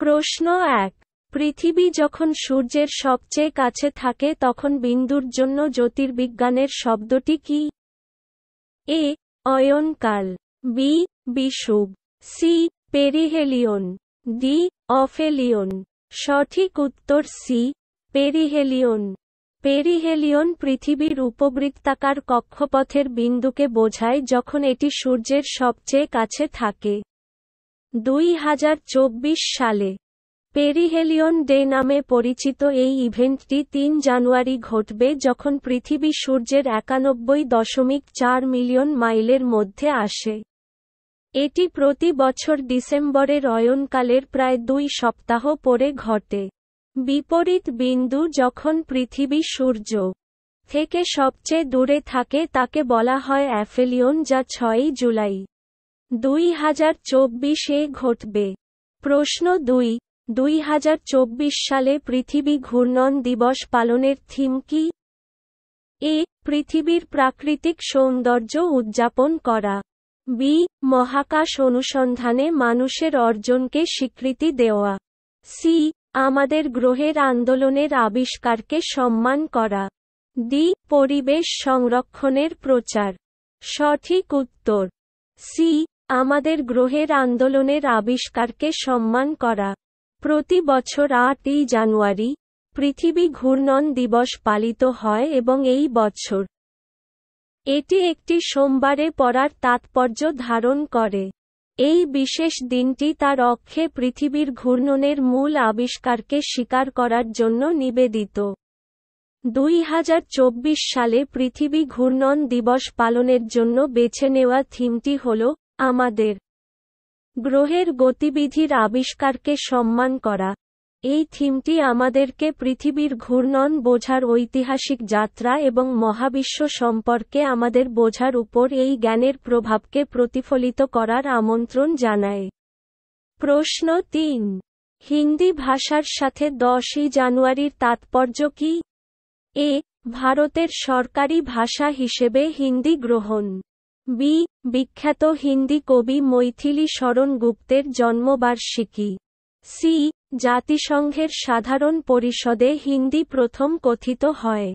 প্রশ্ন ১। পৃথিবী যখন সূর্যের সবচেয়ে কাছে থাকে তখন বিন্দুর জন্য জ্যোতির্বিজ্ঞানের শব্দটি কি? এ. অয়নকাল, বি. বিষুব, সি. পেরিহেলিয়ন, ডি. অফেলিয়ন। সঠিক উত্তর সি. পেরিহেলিয়ন। পেরিহেলিয়ন পৃথিবীর উপবৃত্তাকার কক্ষপথের বিন্দুকে বোঝায় যখন এটি সূর্যের সবচেয়ে কাছে থাকে। 2024 সালে পেরিহেলিয়ন ডে নামে পরিচিত এই ইভেন্টটি 3 জানুয়ারি ঘটবে যখন পৃথিবী সূর্যের 91.4 মিলিয়ন মাইলের মধ্যে আসে। এটি প্রতি বছর ডিসেম্বরের অয়নকালের প্রায় 2 সপ্তাহ পরে ঘটে। বিপরীত বিন্দু যখন পৃথিবী সূর্য থেকে সবচেয়ে দূরে থাকে তাকে বলা হয় অ্যাফেলিয়ন, যা 6 জুলাই 2024-এ ঘটবে। প্রশ্ন 2। 2024 সালে পৃথিবী ঘূর্ণন দিবস পালনের থিম কি? এ. পৃথিবীর প্রাকৃতিক সৌন্দর্য উদযাপন করা, বি. মহাকাশ অনুসন্ধানে মানুষের অর্জনকে স্বীকৃতি দেওয়া, সি. আমাদের গ্রহের আন্দোলনের আবিষ্কারকে সম্মান করা, ডি. পরিবেশ সংরক্ষণের প্রচার। সঠিক উত্তর সি. আমাদের গ্রহের আন্দোলনের আবিষ্কারকে সম্মান করা। প্রতি বছর 8 জানুয়ারি পৃথিবী ঘূর্ণন দিবস পালিত হয় এবং এই বছর এটি একটি সোমবারে পড়ার তাৎপর্য ধারণ করে। এই বিশেষ দিনটি তার অক্ষে পৃথিবীর ঘূর্ণনের মূল আবিষ্কারকে স্বীকার করার জন্য নিবেদিত। 2024 সালে পৃথিবী ঘূর্ণন দিবস পালনের জন্য বেছে নেওয়া থিমটি হল আমাদের গ্রহের গতিবিধির আবিষ্কারকে সম্মান করা। এই থিমটি আমাদেরকে পৃথিবীর ঘূর্ণন বোঝার ঐতিহাসিক যাত্রা এবং মহাবিশ্ব সম্পর্কে আমাদের বোঝার উপর এই জ্ঞানের প্রভাবকে প্রতিফলিত করার আমন্ত্রণ জানায়। প্রশ্ন 3। হিন্দি ভাষার সাথে 10 জানুয়ারির তাৎপর্য কি? এ. ভারতের সরকারি ভাষা হিসেবে হিন্দি গ্রহণ, বি. বিখ্যাত হিন্দি কবি মৈথিলী শরণ গুপ্তের জন্মবার্ষিকী, সি. জাতিসংঘের সাধারণ পরিষদে হিন্দি প্রথম কথিত হয়,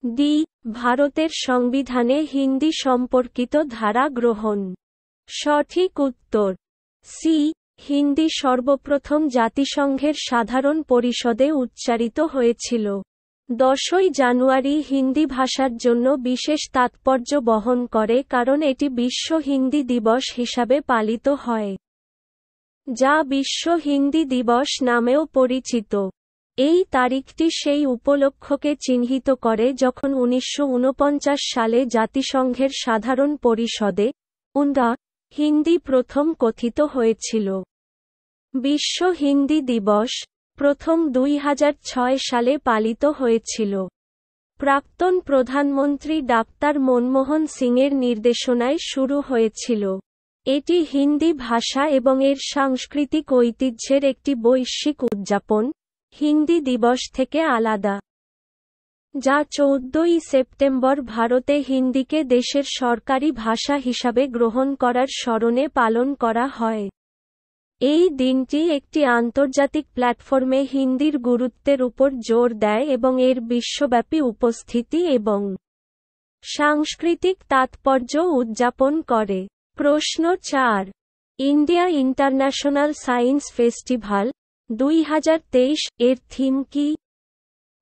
ডি. ভারতের সংবিধানে হিন্দি সম্পর্কিত ধারা গ্রহণ। সঠিক উত্তর সি. হিন্দি সর্বপ্রথম জাতিসংঘের সাধারণ পরিষদে উচ্চারিত হয়েছিল। 10 জানুয়ারি হিন্দি ভাষার জন্য বিশেষ তাৎপর্য বহন করে কারণ এটি বিশ্ব হিন্দি দিবস হিসাবে পালিত হয়, যা বিশ্ব হিন্দি দিবস নামেও পরিচিত। এই তারিখটি সেই উপলক্ষকে চিহ্নিত করে যখন 1949 সালে জাতিসংঘের সাধারণ পরিষদে হিন্দি প্রথম কথিত হয়েছিল। বিশ্ব হিন্দি দিবস প্রথম 2006 সালে পালিত হয়েছিল। প্রাক্তন প্রধানমন্ত্রী ডাক্তার মনমোহন সিংয়ের নির্দেশনায় শুরু হয়েছিল। এটি হিন্দি ভাষা এবং এর সাংস্কৃতিক ঐতিহ্যের একটি বৈশ্বিক উদযাপন, হিন্দি দিবস থেকে আলাদা, যা 14 সেপ্টেম্বর ভারতে হিন্দিকে দেশের সরকারি ভাষা হিসাবে গ্রহণ করার স্মরণে পালন করা হয়। এই দিনটি একটি আন্তর্জাতিক প্ল্যাটফর্মে হিন্দির গুরুত্বের উপর জোর দেয় এবং এর বিশ্বব্যাপী উপস্থিতি এবং সাংস্কৃতিক তাৎপর্য উদযাপন করে। প্রশ্ন 4। ইন্ডিয়া ইন্টারন্যাশনাল সায়েন্স ফেস্টিভাল 2023 এর থিম কি?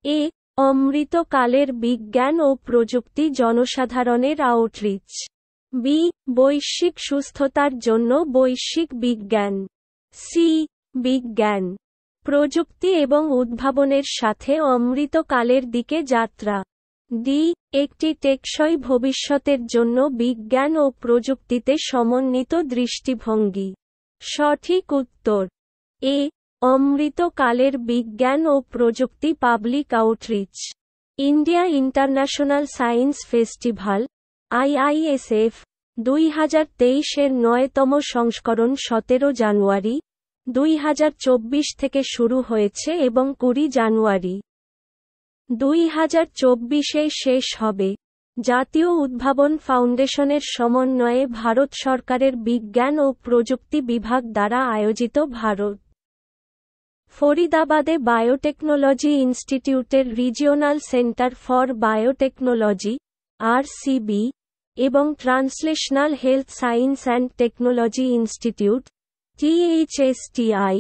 এ. অমৃতকালের বিজ্ঞান ও প্রযুক্তি জনসাধারণের আউটরিচ, বি. বৈশ্বিক সুস্থতার জন্য বৈশ্বিক বিজ্ঞান, সি. বিজ্ঞান, প্রযুক্তি এবং উদ্ভাবনের সাথে অমৃতকালের দিকে যাত্রা, ডি. একটি টেকসই ভবিষ্যতের জন্য বিজ্ঞান ও প্রযুক্তিতে সমন্বিত দৃষ্টিভঙ্গি। সঠিক উত্তর এ. অমৃতকালের বিজ্ঞান ও প্রযুক্তি public outreach. India international science festival IISF 2023 এর 9তম সংস্করণ 17 জানুয়ারি 2024 থেকে শুরু হয়েছে এবং 20 জানুয়ারি 2024-এ শেষ হবে। জাতীয় উদ্ভাবন ফাউন্ডেশনের সমন্বয়ে ভারত সরকারের বিজ্ঞান ও প্রযুক্তি বিভাগ দ্বারা আয়োজিত ভারত ফরিদাবাদে বায়োটেকনোলজি ইনস্টিটিউটের regional centre for biotechnology (RCB) এবং translational health science and technology institute (THSTI)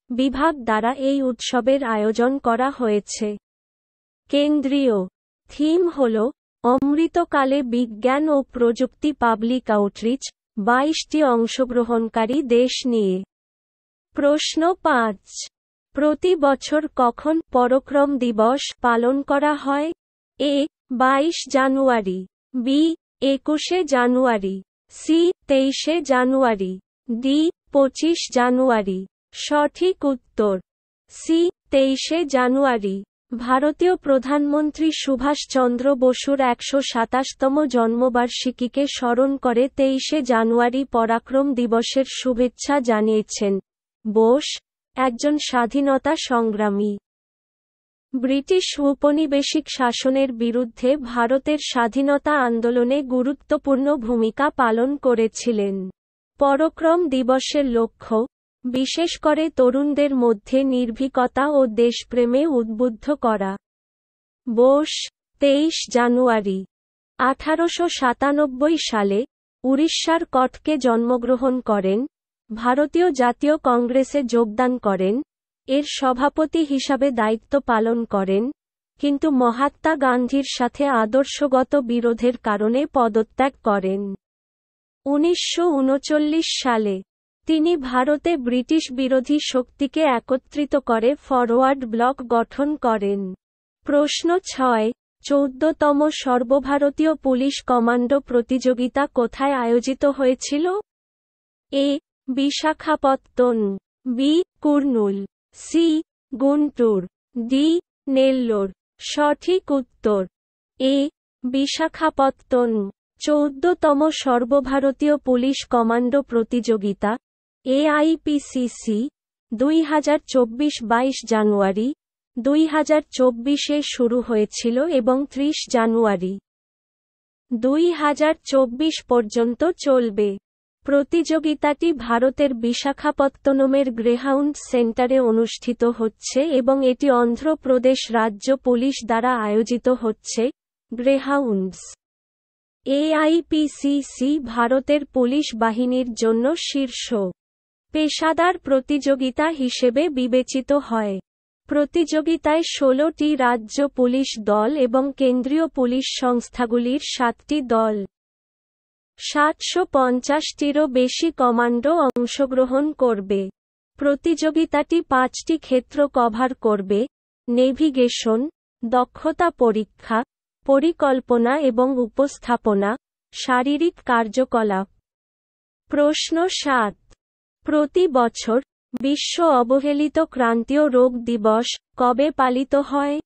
বিভাগ দ্বারা এই উৎসবের আয়োজন করা হয়েছে। কেন্দ্রীয় থিম হল অমৃতকালে বিজ্ঞান ও প্রযুক্তি পাবলিক আউটরিচ, 22টি অংশগ্রহণকারী দেশ নিয়ে। প্রশ্ন 5। প্রতি বছর কখন পরাক্রম দিবস পালন করা হয়? এ. 22 জানুয়ারি, বি. 21 জানুয়ারি, সি. 23 জানুয়ারি, ডি. 25 জানুয়ারি। সঠিক উত্তর সি. 23 জানুয়ারি। ভারতীয় প্রধানমন্ত্রী সুভাষ চন্দ্র বসুর 127তম জন্মবার্ষিকীকে স্মরণ করে 23 জানুয়ারি পরাক্রম দিবসের শুভেচ্ছা জানিয়েছেন। বোস, একজন স্বাধীনতা সংগ্রামী। ব্রিটিশ উপনিবেশিক শাসনের বিরুদ্ধে ভারতের স্বাধীনতা আন্দোলনে গুরুত্বপূর্ণ ভূমিকা পালন করেছিলেন। পরাক্রম দিবসের লক্ষ্য, বিশেষ করে তরুণদের মধ্যে নির্ভীকতা ও দেশপ্রেমে উদ্বুদ্ধ করা। বোস 23 জানুয়ারি 1897 সালে উড়িষ্যার কটকে জন্মগ্রহণ করেন, ভারতীয় জাতীয় কংগ্রেসে যোগদান করেন, এর সভাপতি হিসাবে দায়িত্ব পালন করেন, কিন্তু মহাত্মা গান্ধীর সাথে আদর্শগত বিরোধের কারণে পদত্যাগ করেন। 1939 সালে তিনি ভারতে ব্রিটিশ বিরোধী শক্তিকে একত্রিত করে ফরওয়ার্ড ব্লক গঠন করেন। প্রশ্ন 6। 14তম সর্বভারতীয় পুলিশ কমান্ডো প্রতিযোগিতা কোথায় আয়োজিত হয়েছিল? A. Visakhapatnam, B. Kurnool, C. Guntur, D. Nellore. সঠিক উত্তর এ. বিশাখাপত্তন। 14তম সর্বভারতীয় পুলিশ কমান্ডো প্রতিযোগিতা AIPCC 2024 জানুয়ারি 2024-এ শুরু হয়েছিল এবং 30 জানুয়ারি 2024 পর্যন্ত চলবে। প্রতিযোগিতাটি ভারতের বিশাখাপত্তনমের গ্রেহাউন্ডস সেন্টারে অনুষ্ঠিত হচ্ছে এবং এটি অন্ধ্রপ্রদেশ রাজ্য পুলিশ দ্বারা আয়োজিত হচ্ছে। গ্রেহাউন্ডস AIPCC ভারতের পুলিশ বাহিনীর জন্য শীর্ষ পেশাদার প্রতিযোগিতা হিসেবে বিবেচিত হয়। প্রতিযোগিতায় 16টি রাজ্য পুলিশ দল এবং কেন্দ্রীয় পুলিশ সংস্থাগুলির 7টি দল। 750টিরও বেশি কমান্ডো অংশগ্রহণ করবে। প্রতিযোগিতাটি 5টি ক্ষেত্র কভার করবে: নেভিগেশন, দক্ষতা পরীক্ষা, পরিকল্পনা এবং উপস্থাপনা, শারীরিক কার্যকলাপ। প্রশ্ন 7। প্রতি বছর বিশ্ব অবহেলিত ক্রান্তীয় রোগ দিবস কবে পালিত হয়?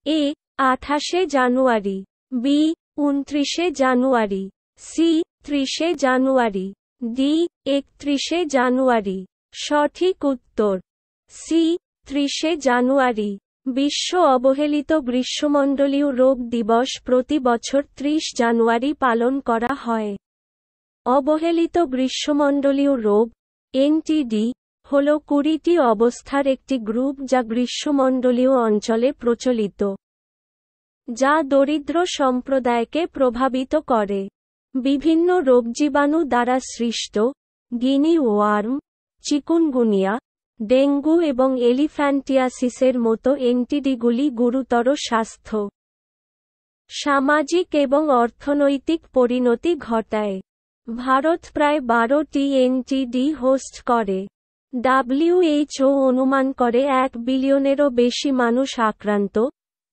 এ. 28 জানুয়ারি, বি. 29 জানুয়ারি, সি. 30 জানুয়ারি, ডি. 31 জানুয়ারি। সঠিক উত্তর সি. 30 জানুয়ারি। বিশ্ব অবহেলিত গ্রীষ্মমণ্ডলীয় রোগ দিবস প্রতি বছর 30 জানুয়ারি পালন করা হয়। অবহেলিত গ্রীষ্মমণ্ডলীয় রোগ NTD হল 20টি অবস্থার একটি গ্রুপ যা গ্রীষ্মমণ্ডলীয় অঞ্চলে প্রচলিত, যা দরিদ্র সম্প্রদায়কে প্রভাবিত করে। বিভিন্ন রোগজীবাণু দ্বারা সৃষ্ট গিনি ওয়ার্ম, চিকুনগুনিয়া, ডেঙ্গু এবং এলিফ্যান্টিয়াসিসের মতো এনটিডিগুলি গুরুতর স্বাস্থ্য, সামাজিক এবং অর্থনৈতিক পরিণতি ঘটায়। ভারত প্রায় 12টি এনটিডি হোস্ট করে। WHO অনুমান করে 1 বিলিয়নেরও বেশি মানুষ আক্রান্ত,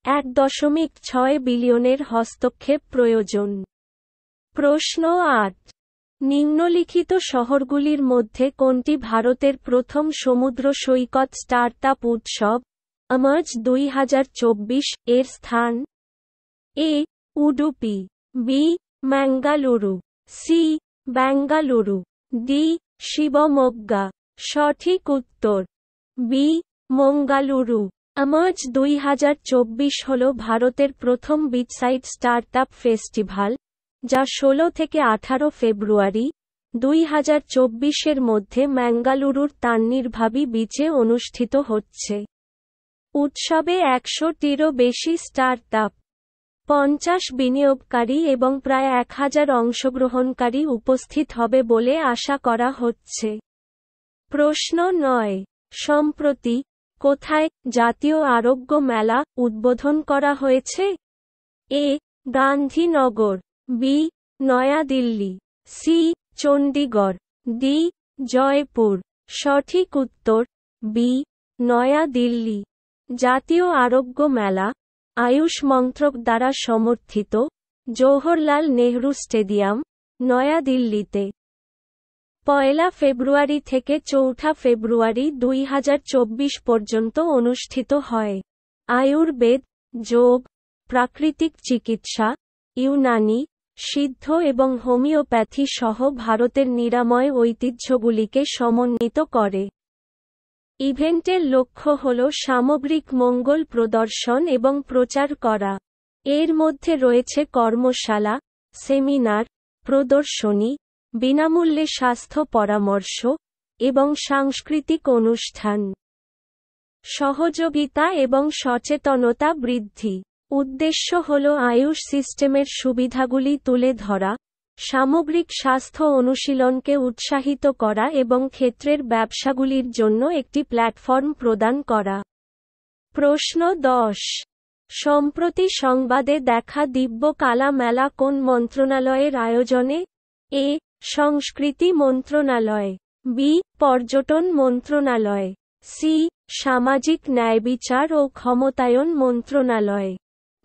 1.6 বিলিয়নের হস্তক্ষেপ প্রয়োজন। প্রশ্ন 8। নিম্নলিখিত শহরগুলির মধ্যে কোনটি ভারতের প্রথম সমুদ্র সৈকত স্টার্টআপ উৎসব আমাজ 2024 এর স্থান? A. Udupi, B. Mangaluru, C. Bengaluru, D. Shivamogga. সঠিক উত্তর বি. মঙ্গালুরু। আমাজ 2024 হল ভারতের প্রথম বিচসাইড স্টার্টআপ ফেস্টিভাল, যা 16 থেকে 18 ফেব্রুয়ারি 2024-এর মধ্যে ম্যাঙ্গালুরুর তান্নির্ভাবি বিচে অনুষ্ঠিত হচ্ছে। উৎসবে 100-টিরও বেশি স্টার্টআপ, 50 বিনিয়োগকারী এবং প্রায় 1000 অংশগ্রহণকারী উপস্থিত হবে বলে আশা করা হচ্ছে। প্রশ্ন 9। সম্প্রতি কোথায় জাতীয় আরোগ্য মেলা উদ্বোধন করা হয়েছে? A. Gandhinagar, B. New Delhi, C. Chandigarh, D. Jaipur. সঠিক উত্তর বি. নয়াদিল্লি। জাতীয় আরোগ্য মেলা আয়ুষ মন্ত্রক দ্বারা সমর্থিত, জওহরলাল নেহরু স্টেডিয়াম, নয়াদিল্লিতে। 1 ফেব্রুয়ারি থেকে 4 ফেব্রুয়ারি 2024 পর্যন্ত অনুষ্ঠিত হয়। আয়ুর্বেদ, যোগ, প্রাকৃতিক চিকিৎসা, ইউনানি, সিদ্ধ এবং হোমিওপ্যাথি সহ ভারতের নিরাময় ঐতিহ্যগুলিকে সমন্বিত করে। ইভেন্টের লক্ষ্য হল সামগ্রিক মঙ্গল প্রদর্শন এবং প্রচার করা। এর মধ্যে রয়েছে কর্মশালা, সেমিনার, প্রদর্শনী, বিনামূল্যে স্বাস্থ্য পরামর্শ, এবং সাংস্কৃতিক অনুষ্ঠান। সহযোগিতা এবং সচেতনতা বৃদ্ধি। উদ্দেশ্য হল আয়ুষ সিস্টেমের সুবিধাগুলি তুলে ধরা, সামগ্রিক স্বাস্থ্য অনুশীলনকে উৎসাহিত করা এবং ক্ষেত্রের ব্যবসাগুলির জন্য একটি প্ল্যাটফর্ম প্রদান করা। প্রশ্ন 10। সম্প্রতি সংবাদে দেখা দিব্য কালা মেলা কোন মন্ত্রণালয়ের আয়োজনে? এ. সংস্কৃতি মন্ত্রণালয়, বি. পর্যটন মন্ত্রণালয়, সি. সামাজিক ন্যায়বিচার ও ক্ষমতায়ন মন্ত্রণালয়,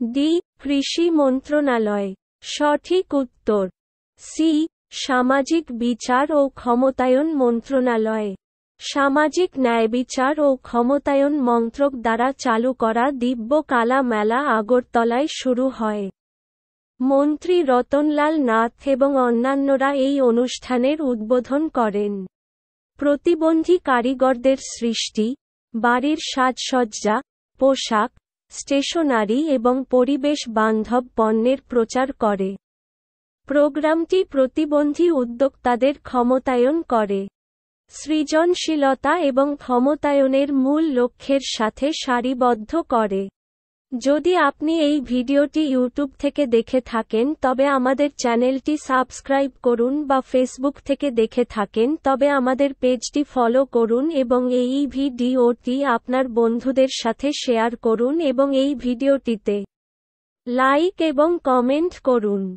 ডি. কৃষি মন্ত্রণালয়। সঠিক উত্তর সি. সামাজিক বিচার ও ক্ষমতায়ন মন্ত্রণালয়। সামাজিক ন্যায়বিচার ও ক্ষমতায়ন মন্ত্রক দ্বারা চালু করা দিব্য কালা মেলা আগরতলায় শুরু হয়। মন্ত্রী রতনলাল নাথ এবং অন্যান্যরা এই অনুষ্ঠানের উদ্বোধন করেন। প্রতিবন্ধী কারিগরদের সৃষ্টি, বাড়ির সাজসজ্জা, পোশাক, স্টেশনারি এবং পরিবেশ বান্ধব পণ্যের প্রচার করে। প্রোগ্রামটি প্রতিবন্ধী উদ্যোক্তাদের ক্ষমতায়ন করে, সৃজনশীলতা এবং ক্ষমতায়নের মূল লক্ষ্যের সাথে সারিবদ্ধ করে। যদি আপনি এই ভিডিওটি ইউটিউব থেকে দেখে থাকেন তবে আমাদের চ্যানেলটি সাবস্ক্রাইব করুন, বা ফেসবুক থেকে দেখে থাকেন তবে আমাদের পেজটি ফলো করুন এবং এই ভিডিওটি আপনার বন্ধুদের সাথে শেয়ার করুন এবং এই ভিডিওটিতে লাইক এবং কমেন্ট করুন।